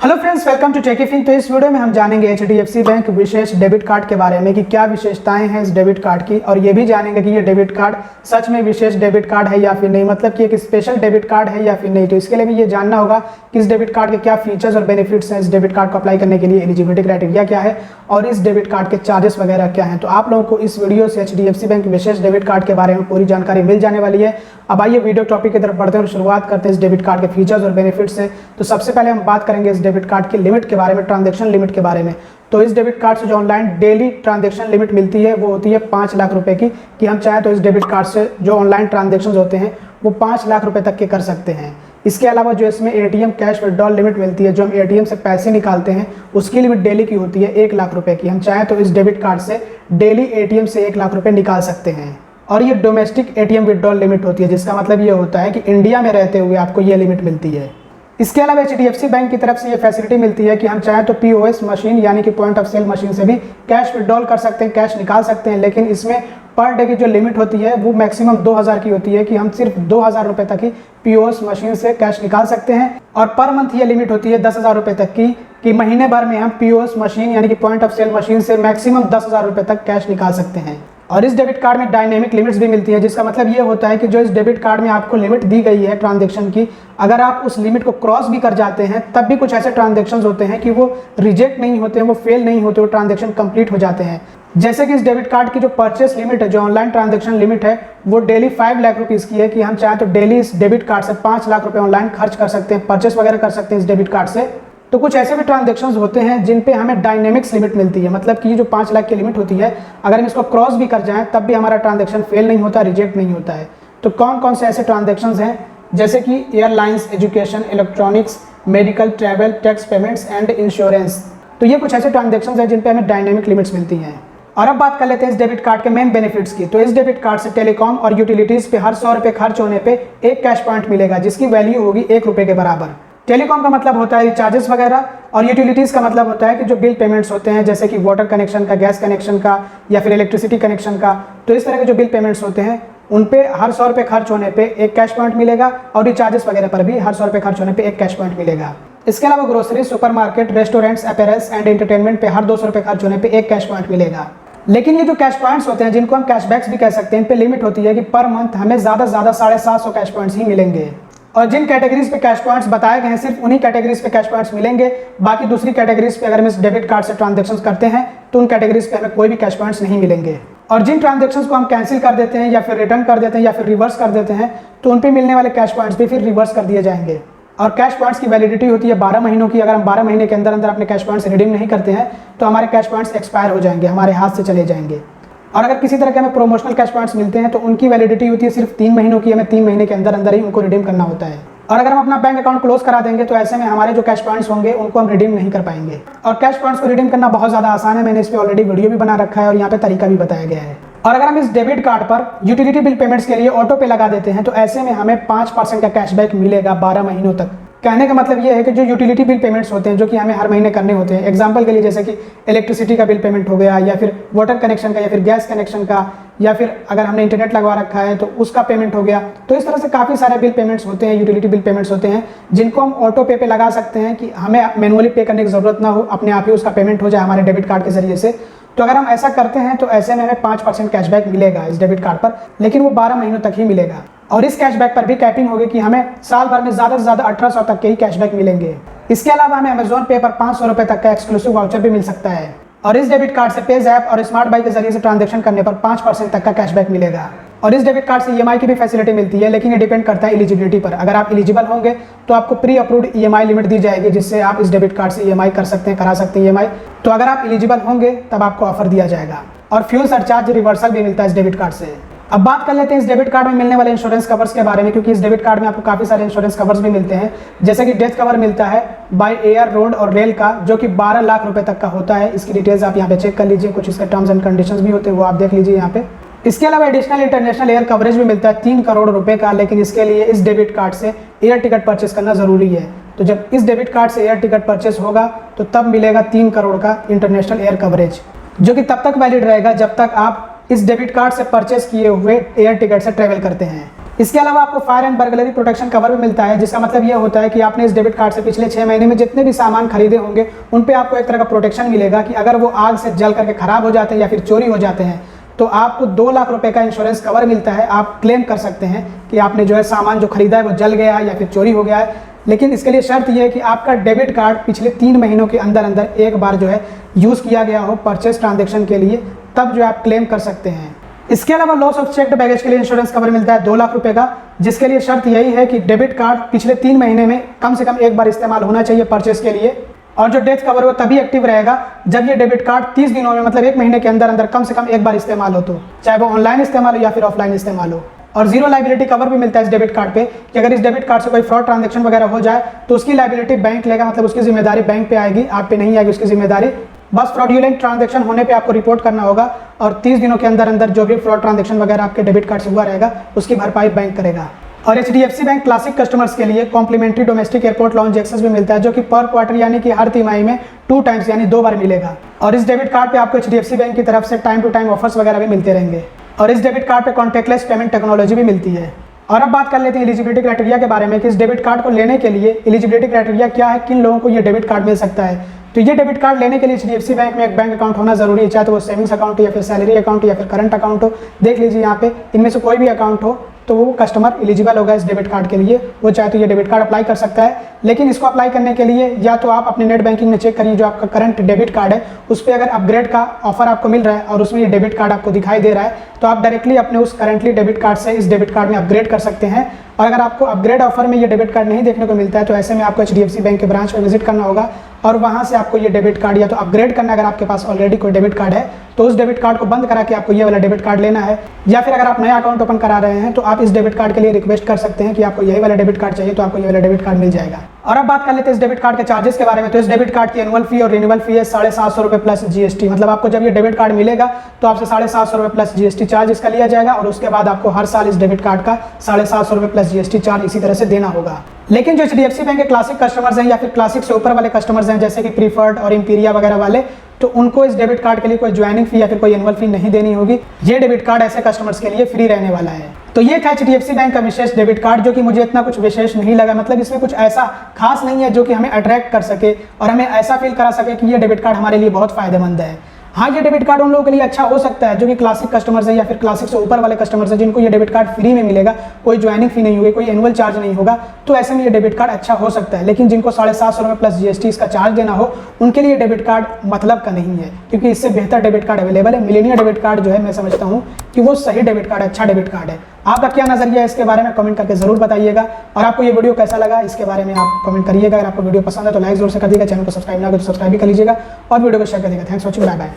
Hello friends, welcome to Techifin. तो इस video में हम जानेंगे HDFC बैंक विशेष डेबिट कार्ड के बारे में कि क्या विशेषताएं हैं इस डेबिट कार्ड की, और ये भी जानेंगे कि ये डेबिट कार्ड सच में विशेष डेबिट कार्ड है या फिर नहीं, मतलब कि एक स्पेशल डेबिट कार्ड है या फिर नहीं। तो इसके लिए भी ये जानना होगा कि इस डेबिट कार्ड के क्या फीचर्स और बेनिफिट्स हैं, इस डेबिट कार्ड को अप्लाई करने के लिए एलिजिबिलिटी क्राइटेरिया क्या है और इस डेबिट कार्ड के चार्जेस वगैरह क्या हैं। तो आप लोगों को इस वीडियो से HDFC बैंक विशेष डेबिट कार्ड के बारे में पूरी जानकारी मिल जाने वाली है। अब आइए वीडियो टॉपिक की तरफ बढ़ते हैं और शुरुआत करते हैं इस डेबिट कार्ड के फीचर्स और बेनिफिट्स से। तो सबसे पहले हम बात करेंगे इस डेबिट कार्ड की लिमिट के बारे में, ट्रांजैक्शन लिमिट के बारे में। तो इस डेबिट कार्ड से जो ऑनलाइन डेली ट्रांजैक्शन लिमिट मिलती है वो होती है 5 लाख रुपए की, कि हम चाहें तो इस डेबिट कार्ड से जो ऑनलाइन ट्रांजैक्शन होते हैं वो 5 लाख रुपए तक के कर सकते हैं। इसके अलावा जो इसमें ATM कैश विड्रॉल लिमिट मिलती है, जो हम ATM से पैसे निकालते हैं उसकी लिमिट डेली की होती है 1 लाख रुपए की। हम चाहें तो इस डेबिट कार्ड से डेली ATM से 1 लाख रुपए निकाल सकते हैं। और ये डोमेस्टिक ATM विड्रॉल लिमिट होती है, जिसका मतलब ये होता है कि इंडिया में रहते हुए आपको ये लिमिट मिलती है। इसके अलावा HDFC बैंक की तरफ से ये फैसिलिटी मिलती है कि हम चाहें तो POS मशीन यानी कि पॉइंट ऑफ सेल मशीन से भी कैश विड्रॉल कर सकते हैं, कैश निकाल सकते हैं। लेकिन इसमें पर डे की जो लिमिट होती है वो मैक्सिमम 2000 की होती है, कि हम सिर्फ 2000 रुपये तक ही POS मशीन से कैश निकाल सकते हैं। और पर मंथ ये लिमिट होती है 10,000 रुपये तक की, कि महीने भर में हम POS मशीन यानी कि पॉइंट ऑफ सेल मशीन से मैक्सिमम 10,000 रुपये तक कैश निकाल सकते हैं। और इस डेबिट कार्ड में डायनेमिक लिमिट्स भी मिलती है, जिसका मतलब ये होता है कि जो इस डेबिट कार्ड में आपको लिमिट दी गई है ट्रांजैक्शन की, अगर आप उस लिमिट को क्रॉस भी कर जाते हैं तब भी कुछ ऐसे ट्रांजैक्शंस होते हैं कि वो रिजेक्ट नहीं होते हैं, वो फेल नहीं होते, वो ट्रांजैक्शन कंप्लीट हो जाते हैं। जैसे कि इस डेबिट कार्ड की जो परचेस लिमिट है, जो ऑनलाइन ट्रांजैक्शन लिमिट है, वो डेली 5 लाख रुपीज़ की है, कि हम चाहें तो डेली इस डेबिट कार्ड से 5 लाख रुपए ऑनलाइन खर्च कर सकते हैं, परचेस वगैरह कर सकते हैं इस डेबिट कार्ड से। तो कुछ ऐसे भी ट्रांजैक्शंस होते हैं जिन पे हमें डायनेमिक्स लिमिट मिलती है, मतलब कि ये जो 5 लाख की लिमिट होती है, अगर हम इसको क्रॉस भी कर जाएं तब भी हमारा ट्रांजैक्शन फेल नहीं होता, रिजेक्ट नहीं होता है। तो कौन कौन से ऐसे ट्रांजैक्शंस हैं, जैसे कि airlines, education, electronics, medical, travel, tax payments and insurance. तो ये कुछ ऐसे ट्रांजैक्शंस हैं जिन पे हमें डायनेमिक लिमिट्स मिलती हैं। और अब बात कर लेते हैं इस डेबिट कार्ड के मेन बेनिफिट्स की। तो इस डेबिट कार्ड से टेलीकॉम और यूटिलिटीज पे हर 100 रुपये खर्च होने पे 1 कैश पॉइंट मिलेगा, जिसकी वैल्यू होगी 1 रुपये के बराबर। टेलीकॉम का मतलब होता है रिचार्जेस वगैरह, और यूटिलिटीज़ का मतलब होता है कि जो बिल पेमेंट्स होते हैं, जैसे कि वाटर कनेक्शन का, गैस कनेक्शन का या फिर इलेक्ट्रिसिटी कनेक्शन का। तो इस तरह के जो बिल पेमेंट्स होते हैं उन पे हर 100 रुपये खर्च होने पे 1 कैश पॉइंट मिलेगा, और रिचार्जेस वगैरह पर भी हर 100 रुपये खर्च होने पे 1 कैश पॉइंट मिलेगा। इसके अलावा grocery, supermarket, restaurants, apparels and entertainment पे हर 200 रुपये खर्च होने पे 1 कैश पॉइंट मिलेगा। लेकिन ये जो कैश पॉइंट्स होते हैं, जिनको हम कैशबैक्स भी कह सकते हैं, इन पे लिमिट होती है कि पर मंथ हमें ज़्यादा से ज़्यादा 750 कैश पॉइंट्स ही मिलेंगे। और जिन कैटेगरीज पे कैश पॉइंट्स बताए गए हैं, सिर्फ उन्हीं कैटेगरीज पे कैश पॉइंट्स मिलेंगे। बाकी दूसरी कैटेगरीज पे अगर हम इस डेबिट कार्ड से ट्रांजैक्शंस करते हैं तो उन कैटेगरीज पे हमें कोई भी कैश पॉइंट्स नहीं मिलेंगे। और जिन ट्रांजैक्शंस को हम कैंसिल कर देते हैं या फिर रिटर्न कर देते हैं या फिर रिवर्स कर देते हैं, तो उन पे मिलने वाले कैश पॉइंट्स भी फिर रिवर्स कर दिए जाएंगे। और कैश पॉइंट्स की वैलिडिटी होती है 12 महीनों की। अगर हम 12 महीने के अंदर अंदर अपने कैश पॉइंट्स रिडीम नहीं करते हैं तो हमारे कैश पॉइंट्स एक्सपायर हो जाएंगे, हमारे हाथ से चले जाएंगे। और अगर किसी तरह के हमें प्रोमोशनल कैश पॉइंट्स मिलते हैं तो उनकी वैलिडिटी होती है सिर्फ 3 महीनों की, हमें 3 महीने के अंदर अंदर ही उनको रिडीम करना होता है। और अगर हम अपना बैंक अकाउंट क्लोज करा देंगे तो ऐसे में हमारे जो कैश पॉइंट्स होंगे उनको हम रिडीम नहीं कर पाएंगे। और कैश पॉइंट्स को रिडीम करना बहुत ज़्यादा आसान है, मैंने इस पर ऑलरेडी वीडियो भी बना रखा है और यहाँ पे तरीका भी बताया गया है। और अगर हम इस डेबिट कार्ड पर यूटिलिटी बिल पेमेंट्स के लिए ऑटो पे लगा देते हैं तो ऐसे में हमें 5% का कैशबैक मिलेगा 12 महीनों तक। कहने का मतलब ये है कि जो यूटिलिटी बिल पेमेंट्स होते हैं, जो कि हमें हर महीने करने होते हैं, एग्जांपल के लिए जैसे कि इलेक्ट्रिसिटी का बिल पेमेंट हो गया, या फिर वाटर कनेक्शन का, या फिर गैस कनेक्शन का, या फिर अगर हमने इंटरनेट लगवा रखा है तो उसका पेमेंट हो गया। तो इस तरह से काफ़ी सारे बिल पेमेंट्स होते हैं, यूटिलिटी बिल पेमेंट्स होते हैं, जिनको हम ऑटो पे लगा सकते हैं, कि हमें मैनुअली पे करने की ज़रूरत ना हो, अपने आप ही उसका पेमेंट हो जाए हमारे डेबिट कार्ड के जरिए से। तो अगर हम ऐसा करते हैं तो ऐसे में हमें 5% कैशबैक मिलेगा इस डेबिट कार्ड पर, लेकिन वो 12 महीनों तक ही मिलेगा। और इस कैशबैक पर भी कैपिंग होगी कि हमें साल भर में ज़्यादा से ज़्यादा 1800 तक के ही कैशबैक मिलेंगे। इसके अलावा हमें अमेजॉन पे पर 500 रुपये तक का एक्सक्लूसिव वाउचर भी मिल सकता है। और इस डेबिट कार्ड से पेज ऐप और स्मार्ट बाई के जरिए से ट्रांजैक्शन करने पर 5% तक का कैशबैक मिलेगा। और इस डेबिट कार्ड से EMI की भी फैसिलिटी मिलती है, लेकिन ये डिपेंड करता है एलिजिबिलिटी पर। अगर आप एलिजिबल होंगे तो आपको प्री अप्रूव्ड EMI लिमिट दी जाएगी, जिससे आप इस डेबिट कार्ड से EMI कर सकते हैं, करा सकते हैं EMI। तो अगर आप एलिजिबल होंगे तब आपको ऑफर दिया जाएगा। और फ्यूल सरचार्ज रिवर्सल भी मिलता है इस डेबिट कार्ड से। अब बात कर लेते हैं इस डेबिट कार्ड में मिलने वाले इंश्योरेंस कवर्स के बारे में, क्योंकि इस डेबिट कार्ड में आपको काफ़ी सारे इंश्योरेंस कवर्स भी मिलते हैं। जैसे कि डेथ कवर मिलता है बाय एयर, रोड और रेल का, जो कि 12 लाख रुपए तक का होता है। इसकी डिटेल्स आप यहाँ पे चेक कर लीजिए, कुछ इसके टर्म्स एंड कंडीशंस भी होते हैं वो आप देख लीजिए यहाँ पे। इसके अलावा एडिशनल इंटरनेशनल एयर कवरेज भी मिलता है 3 करोड़ रुपए का, लेकिन इसके लिए इस डेबिट कार्ड से एयर टिकट परचेस करना जरूरी है। तो जब इस डेबिट कार्ड से एयर टिकट परचेस होगा तो तब मिलेगा 3 करोड़ का इंटरनेशनल एयर कवरेज, जो कि तब तक वैलिड रहेगा जब तक आप इस डेबिट कार्ड से परचेस किए हुए एयर टिकट से ट्रैवल करते हैं। इसके अलावा आपको fire and burglary protection cover भी मिलता है, जिसका मतलब ये होता है कि आपने इस डेबिट कार्ड से पिछले 6 महीने में जितने भी सामान खरीदे होंगे उन पे आपको एक तरह का प्रोटेक्शन मिलेगा कि अगर वो आग से जल करके खराब हो जाते हैं या फिर चोरी हो जाते हैं तो आपको 2 लाख रुपए का इंश्योरेंस कवर मिलता है। आप क्लेम कर सकते हैं कि आपने जो है सामान जो खरीदा है वो जल गया है या फिर चोरी हो गया है, लेकिन इसके लिए शर्त यह है कि आपका डेबिट कार्ड पिछले 3 महीनों के अंदर अंदर एक बार जो है यूज़ किया गया हो परचेस ट्रांजेक्शन के लिए, तब जो आप क्लेम कर सकते हैं। इसके अलावा लॉस ऑफ चेक्ड बैगेज के लिए इंश्योरेंस कवर मिलता है 2 लाख रुपए का, जिसके लिए शर्त यही है कि डेबिट कार्ड पिछले 3 महीने में कम से कम एक बार इस्तेमाल होना चाहिए परचेस के लिए। और जो डेथ कवर वो तभी एक्टिव रहेगा जब ये डेबिट कार्ड 30 दिनों में मतलब 1 महीने के अंदर अंदर कम से कम एक बार इस्तेमाल हो, तो चाहे वो ऑनलाइन इस्तेमाल हो या फिर ऑफलाइन इस्तेमाल हो। और जीरो लाइबिलिटी कवर भी मिलता है इस डेबिट कार्ड पे कि अगर इस डेबिट कार्ड से कोई फ्रॉड ट्रांजैक्शन वगैरह हो जाए तो उसकी लाइबिलिटी बैंक लेगा, मतलब उसकी जिम्मेदारी बैंक पे आएगी, आप पे नहीं आएगी उसकी जिम्मेदारी। बस फ्रॉडुलेंट ट्रांजैक्शन होने पे आपको रिपोर्ट करना होगा और 30 दिनों के अंदर अंदर जो भी फ्रॉड ट्रांजैक्शन वगैरह आपके डेबिट कार्ड से हुआ रहेगा उसकी भरपाई बैंक करेगा। और HDFC बैंक क्लासिक कस्टमर्स के लिए complimentary domestic airport lounge access भी मिलता है, जो कि पर क्वार्टर यानी कि हर तिमाही में 2 टाइम्स यानी 2 बार मिलेगा। और इस डेबिट कार्ड पे आपको HDFC बैंक की तरफ से टाइम टू टाइम ऑफर्स वगैरह भी मिलते रहेंगे। और इस डेबिट कार्ड पे कॉन्टैक्टलेस पेमेंट टेक्नोलॉजी भी मिलती है। और अब बात कर लेते हैं एलिजिबिलिटी क्राइटेरिया के बारे में कि इस डेबिट कार्ड को लेने के लिए एलिजिबिलिटी क्राइटेरिया क्या है, किन लोगों को ये डेबिट कार्ड मिल सकता है। तो ये डेबिट कार्ड लेने के लिए HDFC बैंक में एक बैंक अकाउंट होना जरूरी है, चाहे तो वो सेविंग्स अकाउंट या फिर सैलरी अकाउंट या फिर करंट अकाउंट हो। देख लीजिए यहाँ पे इनमें से कोई भी अकाउंट हो तो वो कस्टमर एलिजिबल होगा इस डेबिट कार्ड के लिए, वो चाहे तो ये डेबिट कार्ड अप्लाई कर सकता है। लेकिन इसको अप्लाई करने के लिए या तो आप अपने नेट बैंकिंग में चेक करिए जो आपका करंट डेबिट कार्ड है उस पर अगर अपग्रेड का ऑफर आपको मिल रहा है और उसमें ये डेबिट कार्ड आपको दिखाई दे रहा है तो आप डायरेक्टली अपने उस करंटली डेबिट कार्ड से इस डेबिट कार्ड में अपग्रेड कर सकते हैं। और अगर आपको अपग्रेड ऑफर में ये डेबिट कार्ड नहीं देखने को मिलता है तो ऐसे में आपको HDFC बैंक के ब्रांच में विजिट करना होगा और वहाँ से आपको ये डेबिट कार्ड या तो अपग्रेड करना है, अगर आपके पास ऑलरेडी कोई डेबिट कार्ड है तो उस डेबिट कार्ड को बंद करा के आपको ये वाला डेबिट कार्ड लेना है। या फिर अगर आप नया अकाउंट ओपन करा रहे हैं तो आप इस डेबिट कार्ड के लिए रिक्वेस्ट कर सकते हैं कि आपको यही वाला डेबिट कार्ड चाहिए, तो आपको ये वाला डेबिट कार्ड मिल जाएगा। और अब बात कर लेते हैं इस डेबिट कार्ड के चार्जेस के बारे में। तो इस डेबिट कार्ड की एनुअल फी और रिन्यूअल फी है 750 रुपये प्लस GST, मतलब आपको जब ये डेबिट कार्ड मिलेगा तो आपसे 750 रुपये प्लस GST चार्ज इसका लिया जाएगा और उसके बाद आपको हर साल इस डेबिट कार्ड का 750 रुपये प्लस GST चार्ज इसी तरह से देना होगा। लेकिन जो HDFC बैंक के क्लासिक कस्टमर्स हैं या फिर क्लासिक से ऊपर वाले कस्टमर्स हैं जैसे कि प्रीफर्ड और इंपीरिया वगैरह वाले, तो उनको इस डेबिट कार्ड के लिए कोई ज्वाइनिंग फी या फिर कोई एनुअल फी नहीं देनी होगी। ये डेबिट कार्ड ऐसे कस्टमर्स के लिए फ्री रहने वाला है। तो ये था HDFC बैंक का विशेष डेबिट कार्ड, जो कि मुझे इतना कुछ विशेष नहीं लगा, मतलब इसमें कुछ ऐसा खास नहीं है जो कि हमें अट्रैक्ट कर सके और हमें ऐसा फील करा सके कि ये डेबिट कार्ड हमारे लिए बहुत फायदेमंद है। हाँ, ये डेबिट कार्ड उन लोगों के लिए अच्छा हो सकता है जो कि क्लासिक कस्टमर्स हैं या फिर क्लासिक से ऊपर वाले कस्टमर्स हैं जिनको ये डेबिट कार्ड फ्री में मिलेगा, कोई ज्वाइनिंग फी नहीं होगी, कोई एनुअल चार्ज नहीं होगा, तो ऐसे में ये डेबिट कार्ड अच्छा हो सकता है। लेकिन जिनको 750 रुपये प्लस GST इसका चार्ज देना हो उनके लिए डेबिट कार्ड मतलब का नहीं है, क्योंकि इससे बेहतर डेबिट कार्ड अवेलेबल है। मिलेनिया डेबिट कार्ड जो है मैं समझता हूँ कि वो सही डेबिट कार्ड, अच्छा डेबिट कार्ड है। आपका क्या नजरिया है इसके बारे में कमेंट करके जरूर बताइएगा। और आपको ये वीडियो कैसा लगा इसके बारे में आप कमेंट करिएगा। अगर आपको वीडियो पसंद है तो लाइक जरूर से कर दीजिएगा, चैनल को सब्सक्राइब ना हो तो सब्सक्राइब भी कर लीजिएगा और वीडियो को शेयर कर दीजिएगा। Thanks for watching, bye bye.